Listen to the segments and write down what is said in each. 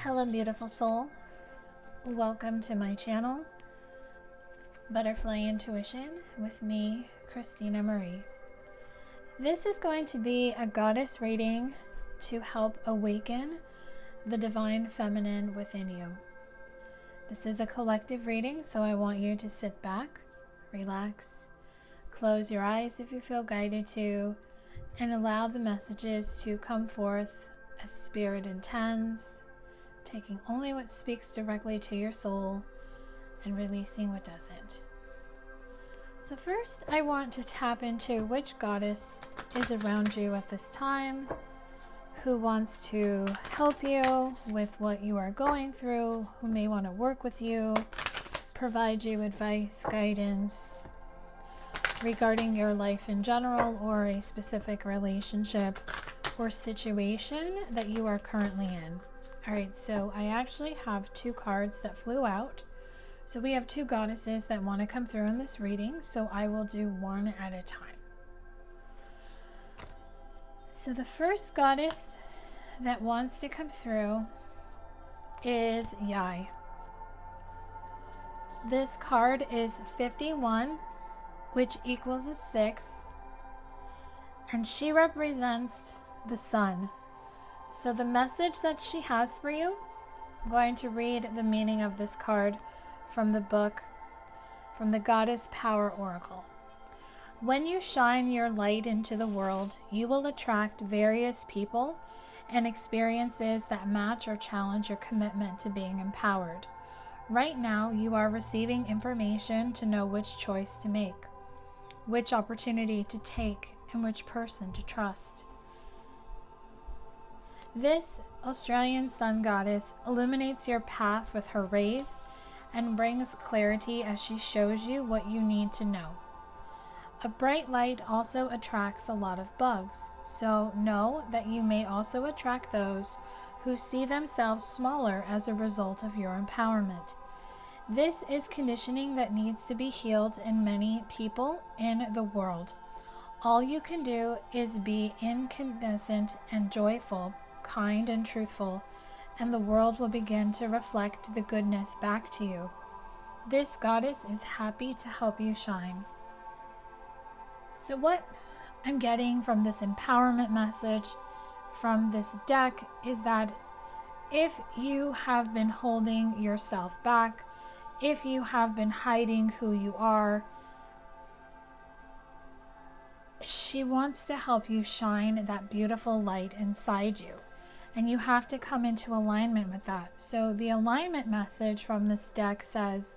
Hello, beautiful soul. Welcome to my channel, Butterfly Intuition, with me, Christina Marie. This is going to be a goddess reading to help awaken the divine feminine within you. This is a collective reading, so I want you to sit back, relax, close your eyes if you feel guided to, and allow the messages to come forth as spirit intends, taking only what speaks directly to your soul and releasing what doesn't. So first, I want to tap into which goddess is around you at this time, who wants to help you with what you are going through, who may want to work with you, provide you advice, guidance regarding your life in general or a specific relationship or situation that you are currently in. Alright, so I actually have two cards that flew out. So we have two goddesses that want to come through in this reading, so I will do one at a time. So the first goddess that wants to come through is Yai. This card is 51, which equals a 6, and she represents the sun. So the message that she has for you, I'm going to read the meaning of this card from the book, from the Goddess Power Oracle. When you shine your light into the world, you will attract various people and experiences that match or challenge your commitment to being empowered. Right now, you are receiving information to know which choice to make, which opportunity to take, and which person to trust. This Australian sun goddess illuminates your path with her rays and brings clarity as she shows you what you need to know. A bright light also attracts a lot of bugs, so know that you may also attract those who see themselves smaller as a result of your empowerment. This is conditioning that needs to be healed in many people in the world. All you can do is be incandescent and joyful, kind and truthful, and the world will begin to reflect the goodness back to you. This goddess is happy to help you shine. So what I'm getting from this empowerment message from this deck is that if you have been holding yourself back, if you have been hiding who you are, she wants to help you shine that beautiful light inside you. And you have to come into alignment with that. So the alignment message from this deck says,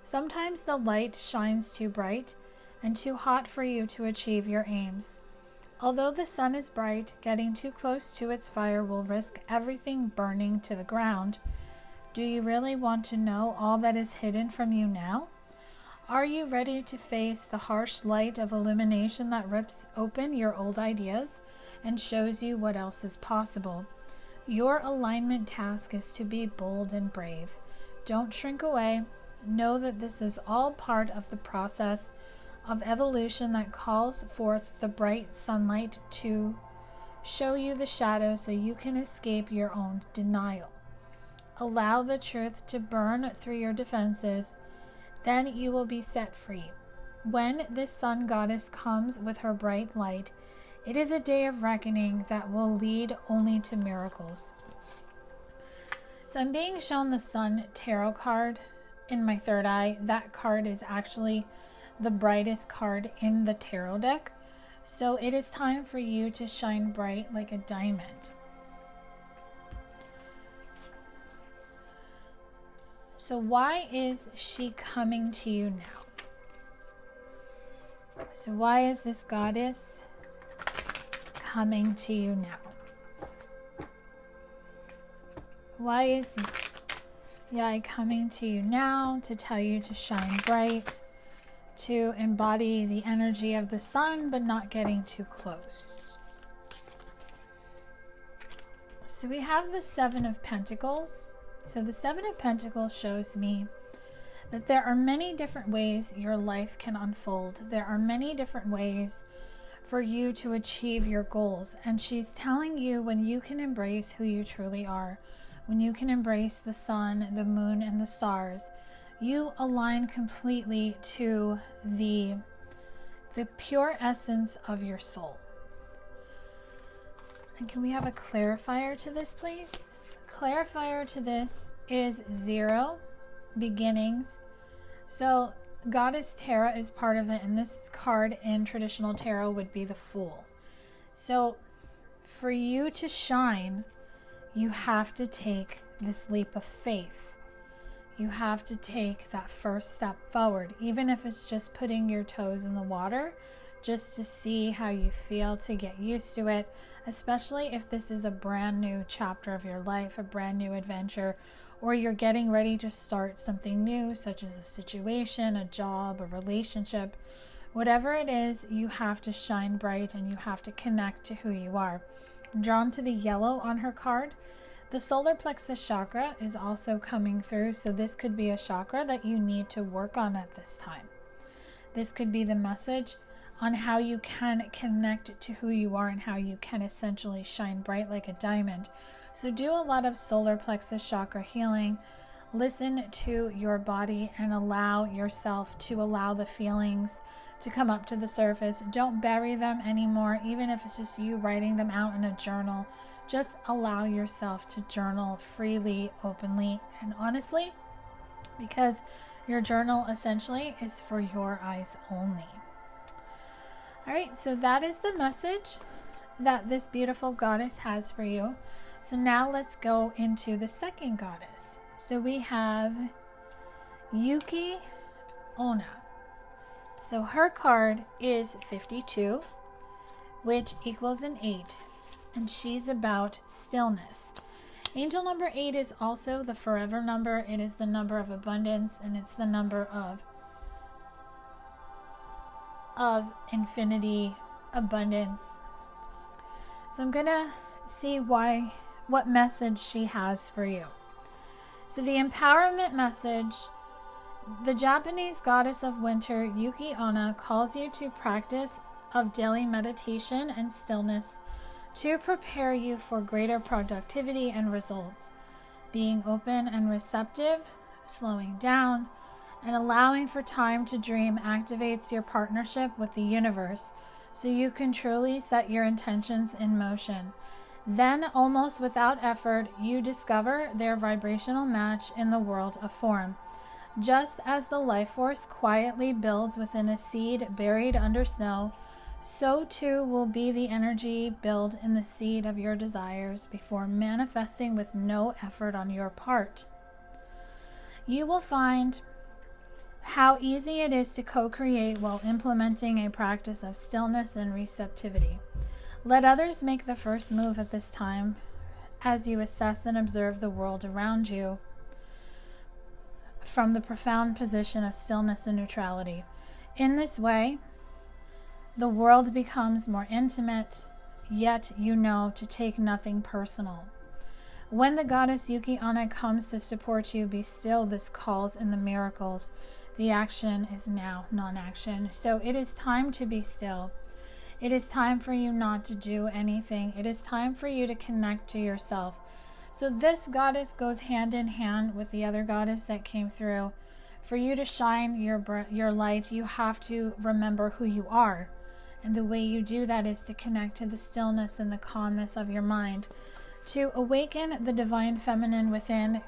sometimes the light shines too bright and too hot for you to achieve your aims. Although the sun is bright, getting too close to its fire will risk everything burning to the ground. Do you really want to know all that is hidden from you now? Are you ready to face the harsh light of illumination that rips open your old ideas and shows you what else is possible? Your alignment task is to be bold and brave. Don't shrink away. Know that this is all part of the process of evolution that calls forth the bright sunlight to show you the shadow so you can escape your own denial. Allow the truth to burn through your defenses, then you will be set free. When this sun goddess comes with her bright light, it is a day of reckoning that will lead only to miracles. So I'm being shown the Sun Tarot card in my third eye. That card is actually the brightest card in the tarot deck. So it is time for you to shine bright like a diamond. So why is she coming to you now? So why is this goddess coming to you now? Why is Yai coming to you now to tell you to shine bright, to embody the energy of the sun but not getting too close? So we have the Seven of Pentacles. So the Seven of Pentacles shows me that there are many different ways your life can unfold. There are many different ways for you to achieve your goals. And she's telling you when you can embrace who you truly are, when you can embrace the sun, the moon, and the stars, you align completely to the pure essence of your soul. And can we have a clarifier to this, please? Clarifier to this is 0, beginnings. So Goddess Tara is part of it, and this card in traditional tarot would be the Fool. So for you to shine, you have to take this leap of faith. You have to take that first step forward, even if it's just putting your toes in the water, just to see how you feel, to get used to it, especially if this is a brand new chapter of your life, a brand new adventure, or you're getting ready to start something new, such as a situation, a job, a relationship. Whatever it is, you have to shine bright and you have to connect to who you are. I'm drawn to the yellow on her card. The solar plexus chakra is also coming through, so this could be a chakra that you need to work on at this time. This could be the message on how you can connect to who you are and how you can essentially shine bright like a diamond. So do a lot of solar plexus chakra healing. Listen to your body and allow yourself to allow the feelings to come up to the surface. Don't bury them anymore, even if it's just you writing them out in a journal. Just allow yourself to journal freely, openly, and honestly, because your journal essentially is for your eyes only. All right, so that is the message that this beautiful goddess has for you. So now let's go into the second goddess. So we have Yuki Onna. So her card is 52, which equals an 8. And she's about stillness. Angel number 8 is also the forever number. It is the number of abundance, and it's the number of infinity, abundance. So I'm gonna see what message she has for you. So the empowerment message, the Japanese goddess of winter, Yuki Onna, calls you to practice of daily meditation and stillness to prepare you for greater productivity and results. Being open and receptive, slowing down, and allowing for time to dream activates your partnership with the universe so you can truly set your intentions in motion. Then, almost without effort, you discover their vibrational match in the world of form. Just as the life force quietly builds within a seed buried under snow, so too will be the energy build in the seed of your desires before manifesting with no effort on your part. You will find how easy it is to co-create while implementing a practice of stillness and receptivity. Let others make the first move at this time as you assess and observe the world around you from the profound position of stillness and neutrality. In this way, the world becomes more intimate, yet you know to take nothing personal. When the goddess Yuki Onna comes to support you, be still. This calls in the miracles. The action is now non-action. So it is time to be still. It is time for you not to do anything. It is time for you to connect to yourself. So this goddess goes hand in hand with the other goddess that came through. For you to shine your light, you have to remember who you are. And the way you do that is to connect to the stillness and the calmness of your mind. To awaken the divine feminine within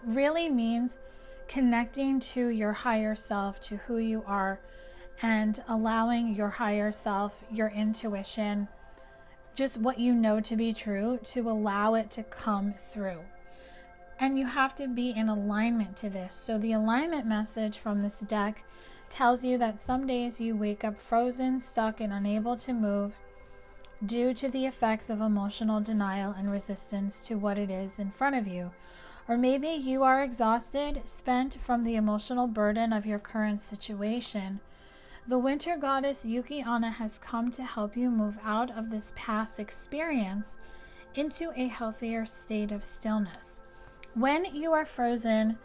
really means connecting to your higher self, to who you are, and allowing your higher self, your intuition, just what you know to be true, to allow it to come through. And you have to be in alignment to this. So the alignment message from this deck tells you that some days you wake up frozen, stuck, and unable to move due to the effects of emotional denial and resistance to what it is in front of you. Or maybe you are exhausted, spent from the emotional burden of your current situation. The winter goddess Yuki Onna has come to help you move out of this past experience into a healthier state of stillness. When you are frozen,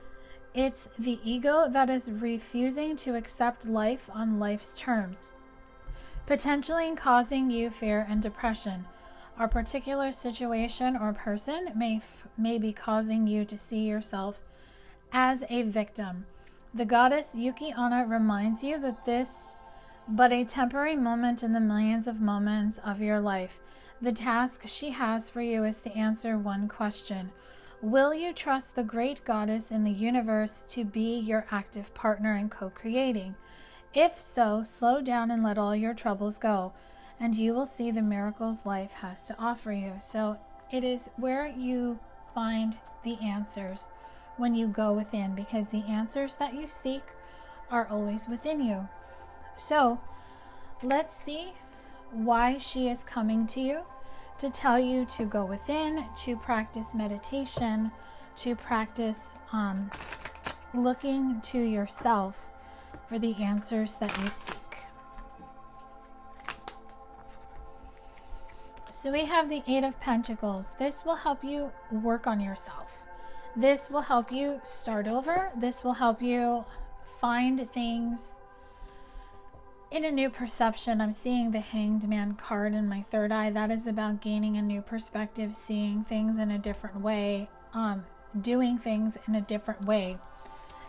it's the ego that is refusing to accept life on life's terms, potentially causing you fear and depression. A particular situation or person may be causing you to see yourself as a victim. The goddess Yuki Onna reminds you that this but a temporary moment in the millions of moments of your life. The task she has for you is to answer one question. Will you trust the great goddess in the universe to be your active partner in co-creating? If so, slow down and let all your troubles go, and you will see the miracles life has to offer you. So it is where you find the answers when you go within, because the answers that you seek are always within you. So let's see why she is coming to you, to tell you to go within, to practice meditation, to practice looking to yourself for the answers that you seek. So we have the Eight of Pentacles. This will help you work on yourself. This will help you start over. This will help you find things in a new perception. I'm seeing the Hanged Man card in my third eye. That is about gaining a new perspective, seeing things in a different way, doing things in a different way.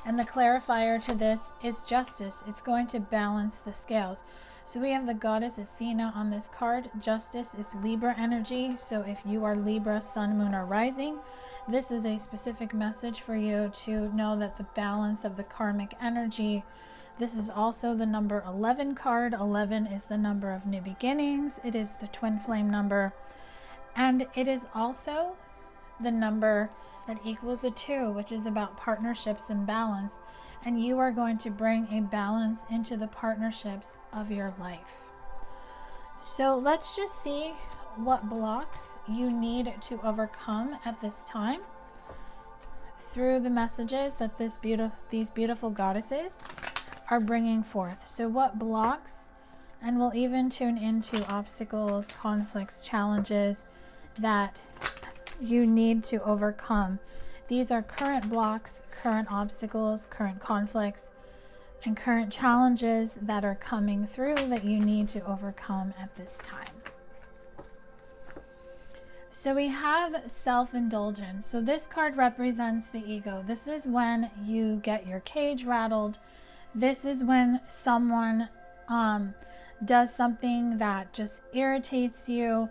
And the clarifier to this is justice. It's going to balance the scales. So we have the goddess Athena on this card. Justice is Libra energy. So if you are Libra, sun, moon, or rising, this is a specific message for you to know that the balance of the karmic energy. This is also the number 11 card. 11 is the number of new beginnings. It is the twin flame number. And it is also the number that equals a 2, which is about partnerships and balance. And you are going to bring a balance into the partnerships of your life. So let's just see what blocks you need to overcome at this time through the messages that these beautiful goddesses are bringing forth. So what blocks, and we'll even tune into obstacles, conflicts, challenges that you need to overcome. These are current blocks, current obstacles, current conflicts, and current challenges that are coming through that you need to overcome at this time. So we have self-indulgence. So this card represents the ego. This is when you get your cage rattled. This is when someone does something that just irritates you.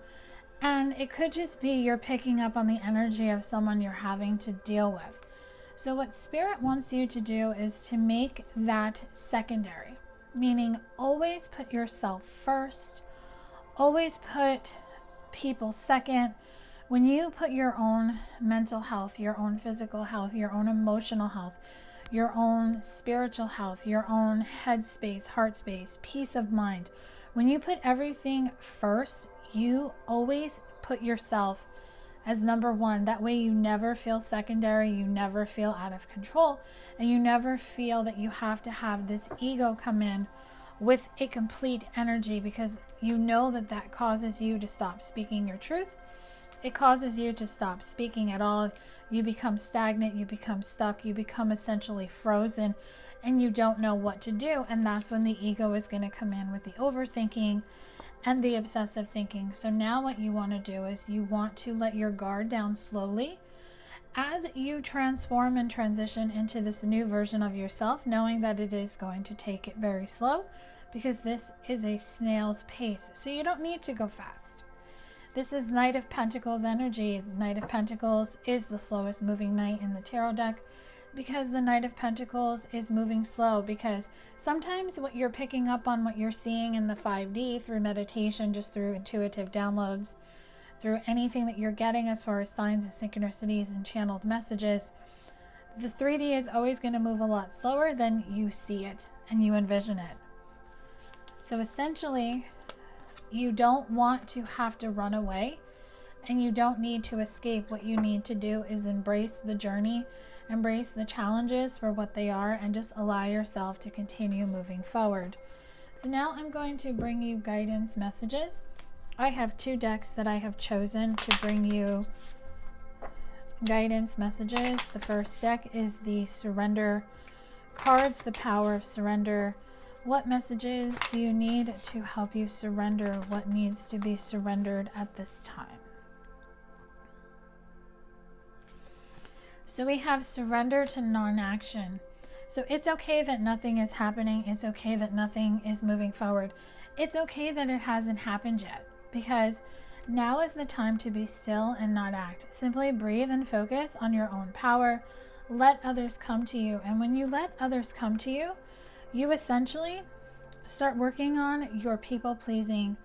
And it could just be you're picking up on the energy of someone you're having to deal with. So what Spirit wants you to do is to make that secondary, meaning always put yourself first, always put people second. When you put your own mental health, your own physical health, your own emotional health, your own spiritual health, your own headspace, heart space, peace of mind, when you put everything first, you always put yourself as number one. That way you never feel secondary, you never feel out of control, and you never feel that you have to have this ego come in with a complete energy, because you know that that causes you to stop speaking your truth. It causes you to stop speaking at all. You become stagnant, you become stuck, you become essentially frozen, and you don't know what to do. And that's when the ego is going to come in with the overthinking and the obsessive thinking. So now what you want to do is you want to let your guard down slowly as you transform and transition into this new version of yourself, knowing that it is going to take it very slow, because this is a snail's pace. So you don't need to go fast. This is Knight of Pentacles energy. Knight of Pentacles is the slowest moving knight in the tarot deck, because the Knight of Pentacles is moving slow. Because sometimes what you're picking up on, what you're seeing in the 5D through meditation, just through intuitive downloads, through anything that you're getting as far as signs and synchronicities and channeled messages, the 3D is always going to move a lot slower than you see it and you envision it. So essentially, you don't want to have to run away, and you don't need to escape. What you need to do is embrace the journey, embrace the challenges for what they are, and just allow yourself to continue moving forward. So now I'm going to bring you guidance messages. I have 2 decks that I have chosen to bring you guidance messages. The first deck is the Surrender cards, the Power of Surrender, What messages do you need to help you surrender what needs to be surrendered at this time? So we have surrender to non-action. So it's okay that nothing is happening. It's okay that nothing is moving forward. It's okay that it hasn't happened yet, because now is the time to be still and not act. Simply breathe and focus on your own power. Let others come to you. And when you let others come to you, you essentially start working on your people pleasing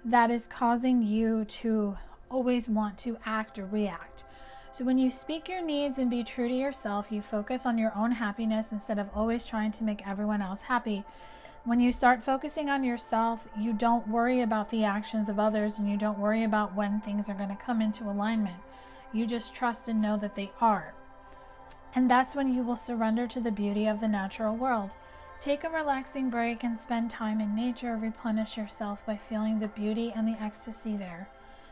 that is causing you to always want to act or react. So when you speak your needs and be true to yourself, you focus on your own happiness instead of always trying to make everyone else happy. When you start focusing on yourself, you don't worry about the actions of others, and you don't worry about when things are going to come into alignment. You just trust and know that they are. And that's when you will surrender to the beauty of the natural world. Take a relaxing break and spend time in nature. Replenish yourself by feeling the beauty and the ecstasy there.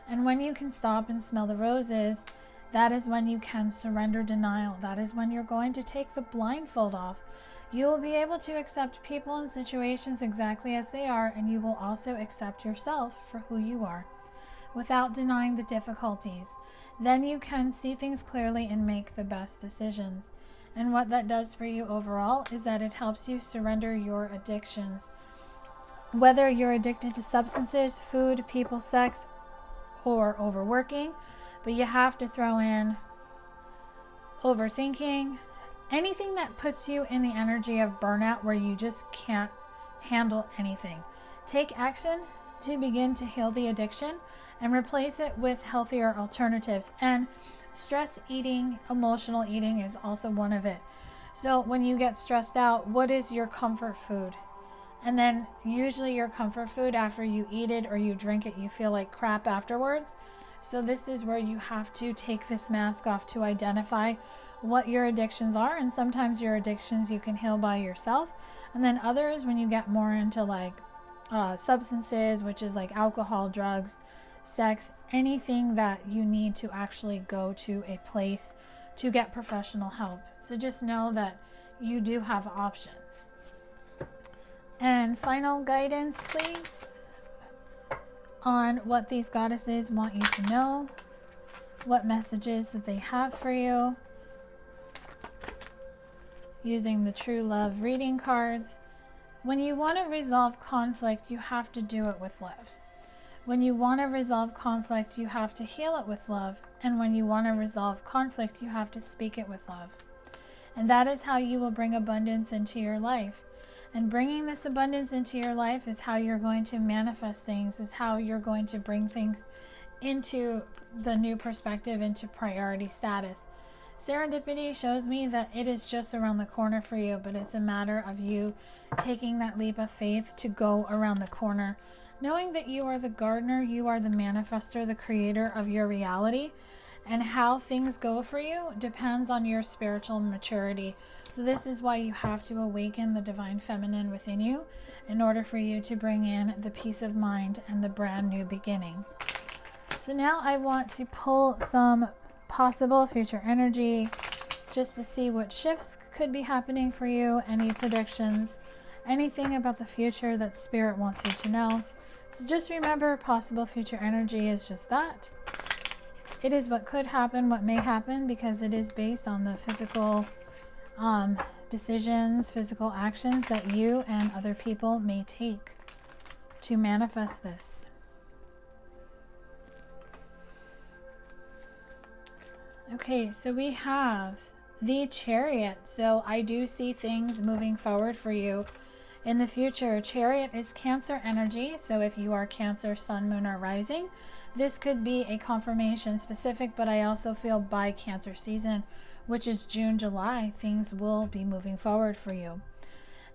And when you can stop and smell the roses, that is when you can surrender denial. That is when you're going to take the blindfold off. You will be able to accept people and situations exactly as they are, and you will also accept yourself for who you are without denying the difficulties. Then you can see things clearly and make the best decisions. And what that does for you overall is that it helps you surrender your addictions. Whether you're addicted to substances, food, people, sex, or overworking, but you have to throw in overthinking, anything that puts you in the energy of burnout where you just can't handle anything. Take action to begin to heal the addiction and replace it with healthier alternatives. And stress eating, emotional eating is also one of it. So when you get stressed out, what is your comfort food? And then usually your comfort food, after you eat it or you drink it, you feel like crap afterwards. So this is where you have to take this mask off to identify what your addictions are. And sometimes your addictions you can heal by yourself. And then others, when you get more into like substances, which is like alcohol, drugs, sex, anything that you need to actually go to a place to get professional help. So just know that you do have options. And final guidance, please, on what these goddesses want you to know, what messages that they have for you, using the True Love reading cards. When you want to resolve conflict, you have to do it with love. When you want to resolve conflict, you have to heal it with love. And when you want to resolve conflict, you have to speak it with love. And that is how you will bring abundance into your life. And bringing this abundance into your life is how you're going to manifest things, is how you're going to bring things into the new perspective, into priority status. Serendipity shows me that it is just around the corner for you, but it's a matter of you taking that leap of faith to go around the corner, knowing that you are the gardener, you are the manifester, the creator of your reality, and how things go for you depends on your spiritual maturity. So this is why you have to awaken the divine feminine within you in order for you to bring in the peace of mind and the brand new beginning. So now I want to pull some possible future energy just to see what shifts could be happening for you, any predictions, anything about the future that Spirit wants you to know. So just remember, possible future energy is just that. It is what could happen, what may happen, because it is based on the physical decisions, physical actions that you and other people may take to manifest this. Okay, so we have the Chariot. So I do see things moving forward for you in the future. Chariot is Cancer energy. So if you are Cancer, Sun, Moon, or Rising, this could be a confirmation specific, but I also feel by Cancer season, which is June, July, things will be moving forward for you.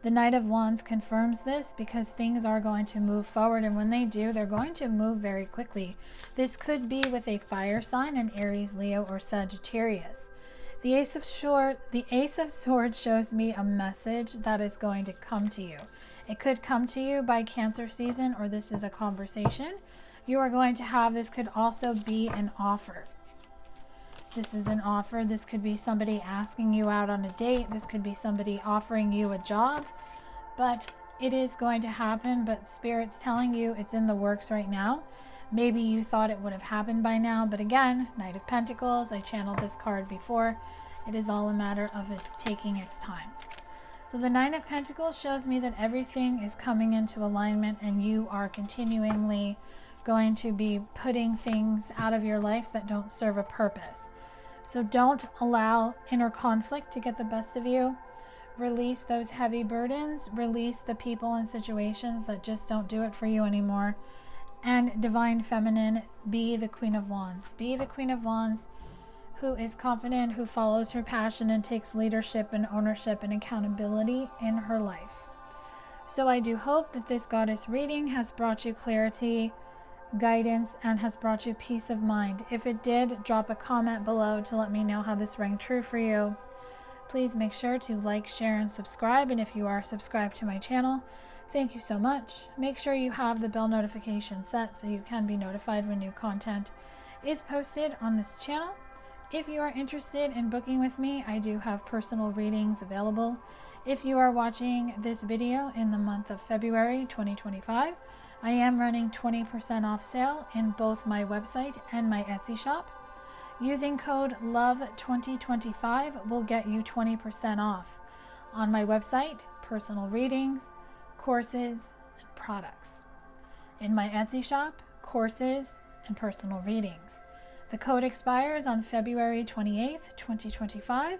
The Knight of Wands confirms this because things are going to move forward, and when they do, they're going to move very quickly. This could be with a fire sign, an Aries, Leo, or Sagittarius. The Ace of Swords shows me a message that is going to come to you. It could come to you by Cancer season, or this is a conversation you are going to have. This could also be an offer. This is an offer. This could be somebody asking you out on a date. This could be somebody offering you a job. But it is going to happen, but Spirit's telling you it's in the works right now. Maybe you thought it would have happened by now, but again, Knight of Pentacles, I channeled this card before. It is all a matter of it taking its time. So the Nine of Pentacles shows me that everything is coming into alignment, and you are continually going to be putting things out of your life that don't serve a purpose. So don't allow inner conflict to get the best of you. Release those heavy burdens. Release the people and situations that just don't do it for you anymore. And Divine Feminine, be the Queen of Wands. Be the Queen of Wands who is confident, who follows her passion and takes leadership and ownership and accountability in her life. So I do hope that this goddess reading has brought you clarity, guidance, and has brought you peace of mind. If it did, drop a comment below to let me know how this rang true for you. Please make sure to like, share, and subscribe. And if you are subscribed to my channel, thank you so much. Make sure you have the bell notification set so you can be notified when new content is posted on this channel. If you are interested in booking with me, I do have personal readings available. If you are watching this video in the month of February 2025, I am running 20% off sale in both my website and my Etsy shop. Using code LOVE2025 will get you 20% off on my website, personal readings, courses, and products. In my Etsy shop, courses and personal readings. The code expires on February 28th, 2025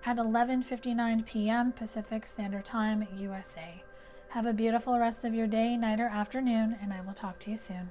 at 11:59 p.m. Pacific Standard Time, USA. Have a beautiful rest of your day, night, or afternoon, and I will talk to you soon.